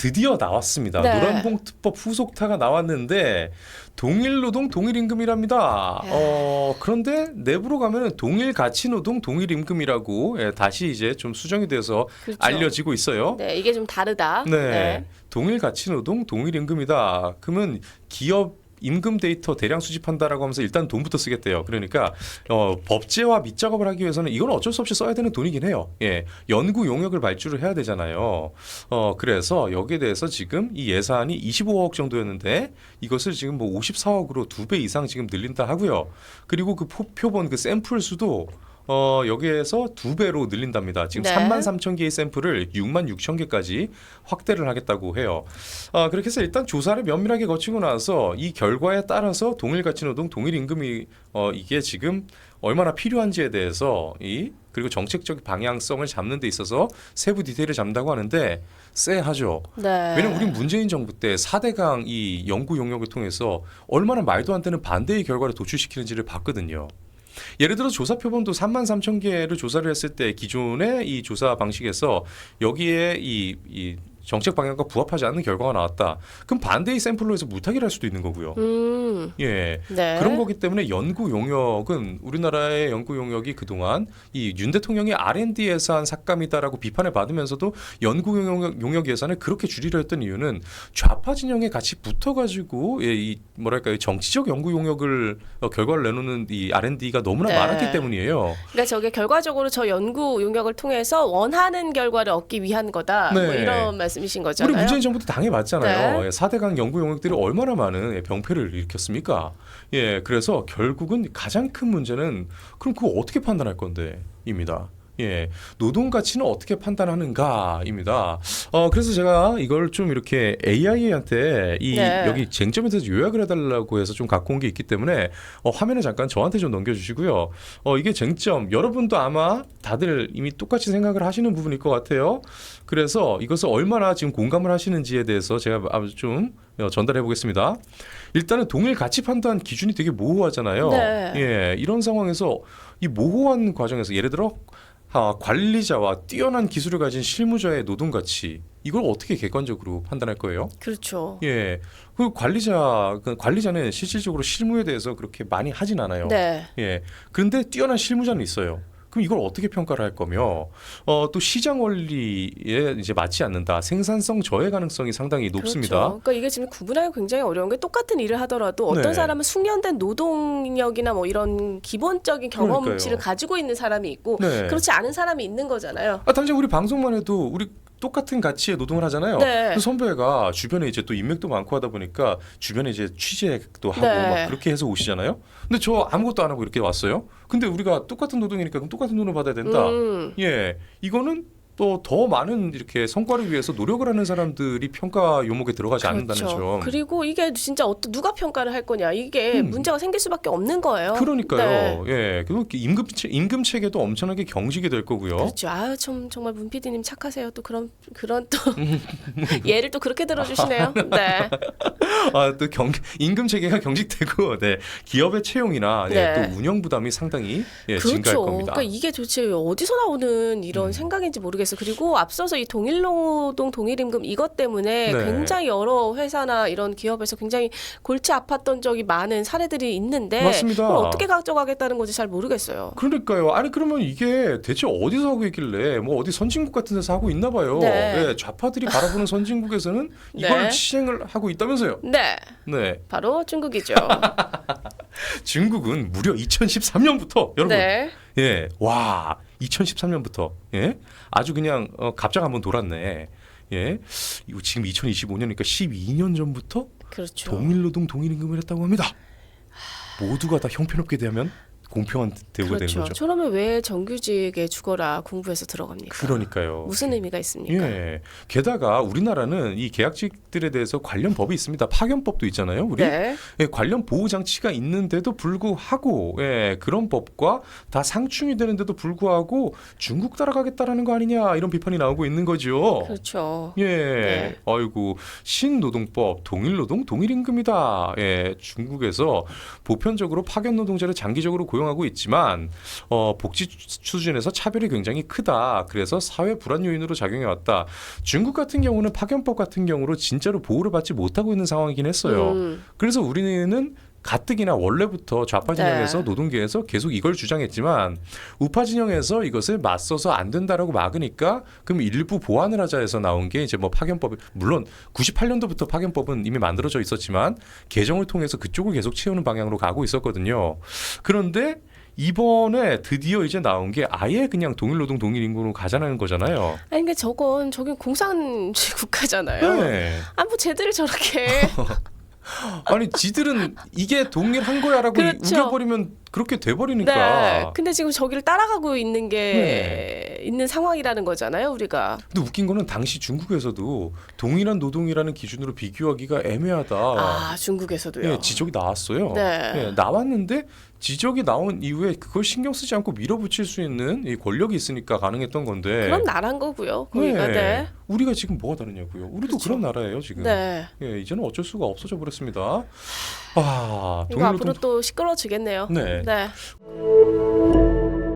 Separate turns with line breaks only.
드디어 나왔습니다.
네.
노란봉투법 후속타가 나왔는데 동일노동 동일임금이랍니다. 그런데 내부로 가면은 동일가치노동 동일임금이라고 다시 이제 좀 수정이 돼서
그렇죠.
알려지고 있어요.
네, 이게 좀 다르다.
네. 동일가치노동 동일임금이다. 그러면 기업 임금 데이터 대량 수집한다라고 하면서 일단 돈부터 쓰겠대요. 그러니까 법제화 밑작업을 하기 위해서는 이건 어쩔 수 없이 써야 되는 돈이긴 해요. 예, 연구 용역을 발주를 해야 되잖아요. 그래서 여기에 대해서 지금 이 예산이 25억 정도였는데 이것을 지금 뭐 54억으로 2배 이상 지금 늘린다 하고요. 그리고 그 표본 그 샘플 수도 여기에서 2배로 늘린답니다. 지금
네.
3만 3천 개의 샘플을 6만 6천 개까지 확대를 하겠다고 해요. 그렇게 해서 일단 조사를 면밀하게 거치고 나서 이 결과에 따라서 동일가치노동 동일임금이 이게 지금 얼마나 필요한지에 대해서 그리고 정책적 방향성을 잡는 데 있어서 세부 디테일을 잡는다고 하는데 쎄하죠.
네.
왜냐면 우리 문재인 정부 때 4대강 이 연구 용역을 통해서 얼마나 말도 안 되는 반대의 결과를 도출시키는지를 봤거든요. 예를 들어 조사 표본도 3만 3천 개를 조사를 했을 때 기존의 이 조사 방식에서 여기에 이 정책 방향과 부합하지 않는 결과가 나왔다. 그럼 반대의 샘플로 해서 물타기를 할 수도 있는 거고요. 예.
네.
그런 거기 때문에 연구 용역은 우리나라의 연구 용역이 그동안 이 윤 대통령의 R&D 예산 삭감이다라고 비판을 받으면서도 연구 용역 예산을 그렇게 줄이려 했던 이유는 좌파 진영에 같이 붙어가지고 이 뭐랄까요 정치적 연구 용역을 결과를 내놓는 이 R&D가 너무나
네.
많았기 때문이에요.
그러니까 저게 결과적으로 저 연구 용역을 통해서 원하는 결과를 얻기 위한 거다. 뭐
네.
이런 말씀이신 거잖아요.
우리 문재인 정부도 당해봤잖아요.
네.
4대강 연구 용역들이 얼마나 많은 병폐를 일으켰습니까? 예, 그래서 결국은 가장 큰 문제는 그럼 그거 어떻게 판단할 건데? 입니다. 예, 노동 가치는 어떻게 판단하는가입니다. 그래서 제가 이걸 좀 이렇게 AI한테
네.
여기 쟁점에 대해서 요약을 해달라고 해서 좀 갖고 온 게 있기 때문에 화면을 잠깐 저한테 좀 넘겨주시고요. 이게 쟁점 여러분도 아마 다들 이미 똑같이 생각을 하시는 부분일 것 같아요. 그래서 이것을 얼마나 지금 공감을 하시는지에 대해서 제가 아주 좀 전달해 보겠습니다. 일단은 동일 가치 판단 기준이 되게 모호하잖아요.
네.
예, 이런 상황에서 이 모호한 과정에서 예를 들어 관리자와 뛰어난 기술을 가진 실무자의 노동 가치 이걸 어떻게 객관적으로 판단할 거예요?
그렇죠.
예, 그 관리자는 실질적으로 실무에 대해서 그렇게 많이 하진 않아요.
네.
예, 그런데 뛰어난 실무자는 있어요. 그럼 이걸 어떻게 평가를 할 거며 또 시장 원리에 이제 맞지 않는다. 생산성 저해 가능성이 상당히 높습니다.
그렇죠. 그러니까 이게 지금 구분하기 굉장히 어려운 게 똑같은 일을 하더라도 어떤
네.
사람은 숙련된 노동력이나 뭐 이런 기본적인 경험치를
그러니까요.
가지고 있는 사람이 있고
네.
그렇지 않은 사람이 있는 거잖아요.
당장 우리 방송만 해도 우리 똑같은 가치의 노동을 하잖아요.
네.
그 선배가 주변에 이제 또 인맥도 많고 하다 보니까 주변에 이제 취재도 하고
네.
막 그렇게 해서 오시잖아요. 근데 저 아무것도 안 하고 이렇게 왔어요. 근데 우리가 똑같은 노동이니까 그럼 똑같은 돈을 받아야 된다. 예, 이거는 또 더 많은 이렇게 성과를 위해서 노력을 하는 사람들이 평가 요목에 들어가지 않는다는 점.
그리고 이게 진짜 누가 평가를 할 거냐 이게 문제가 생길 수밖에 없는 거예요.
그러니까요.
네.
예, 그리고 임금 체계도 엄청나게 경직이 될 거고요.
그렇죠. 아유 정말 문 PD님 착하세요. 또 그런 또 예를 또 그렇게 들어주시네요. 네.
또 임금 체계가 경직되고, 네, 기업의 채용이나
네.
또 운영 부담이 상당히 증가할
그렇죠.
겁니다.
그러니까 이게 도대체 어디서 나오는 이런 생각인지 모르겠어요. 그리고 앞서서 이 동일노동 동일임금 이것 때문에
네.
굉장히 여러 회사나 이런 기업에서 굉장히 골치 아팠던 적이 많은 사례들이 있는데
맞습니다.
그걸 어떻게 가져가겠다는 건지 잘 모르겠어요.
그러니까요. 아니 그러면 이게 대체 어디서 하고 있길래 뭐 어디 선진국 같은 데서 하고 있나 봐요.
네.
예, 좌파들이 바라보는 선진국에서는 이걸
네.
시행을 하고 있다면서요.
네,
네.
바로 중국이죠.
중국은 무려 2013년부터 여러분.
네.
예. 와, 2013년부터. 예? 아주 그냥 갑자기 한번 돌았네. 예. 이거 지금 2025년이니까 12년 전부터
그렇죠.
동일노동 동일임금을 했다고 합니다. 모두가 다 형편없게 되면 공평한 대우가
그렇죠.
되는 거죠.
저러면 왜 정규직에 죽어라 공부해서 들어갑니까?
그러니까요.
무슨 의미가 있습니까?
예. 게다가 우리나라는 이 계약직들에 대해서 관련 법이 있습니다. 파견법도 있잖아요. 우리
네.
예, 관련 보호 장치가 있는데도 불구하고 그런 법과 다 상충이 되는데도 불구하고 중국 따라가겠다라는 거 아니냐 이런 비판이 나오고 있는 거죠.
그렇죠.
예,
네.
아이고 신노동법 동일노동 동일임금이다. 예, 중국에서 보편적으로 파견 노동자를 장기적으로 고용 고용하고 있지만 복지 수준에서 차별이 굉장히 크다. 그래서 사회 불안 요인으로 작용해 왔다. 중국 같은 경우는 파견법 같은 경우로 진짜로 보호를 받지 못하고 있는 상황이긴 했어요. 그래서 우리는 가뜩이나 원래부터 좌파 진영에서
네.
노동계에서 계속 이걸 주장했지만 우파 진영에서 이것을 맞서서 안 된다라고 막으니까 그럼 일부 보완을 하자 해서 나온 게 이제 뭐 파견법, 물론 98년도부터 파견법은 이미 만들어져 있었지만 개정을 통해서 그쪽을 계속 채우는 방향으로 가고 있었거든요. 그런데 이번에 드디어 이제 나온 게 아예 그냥 동일노동 동일임금으로 가자는 거잖아요.
아니 근데 저건 공산주의 국가잖아요.
네.
아 뭐 쟤들을 저렇게
아니 지들은 이게 동일한 거야라고
그렇죠.
우겨버리면 그렇게
네.
돼버리니까.
근데 지금 저기를 따라가고 있는 게 있는 상황이라는 거잖아요, 우리가.
근데 웃긴 거는 당시 중국에서도 동일한 노동이라는 기준으로 비교하기가 애매하다.
아, 중국에서도요.
예, 지적이 나왔어요.
네.
예, 나왔는데 지적이 나온 이후에 그걸 신경 쓰지 않고 밀어붙일 수 있는 이 권력이 있으니까 가능했던 건데.
그럼 나란 거고요. 거기가 네.
우리가 지금 뭐가 다르냐고요. 우리도
그렇죠.
그런 나라예요 지금.
네.
예, 이제는 어쩔 수가 없어져 버렸습니다. 아,
이거 앞으로 또 시끄러워지겠네요.
네.
네.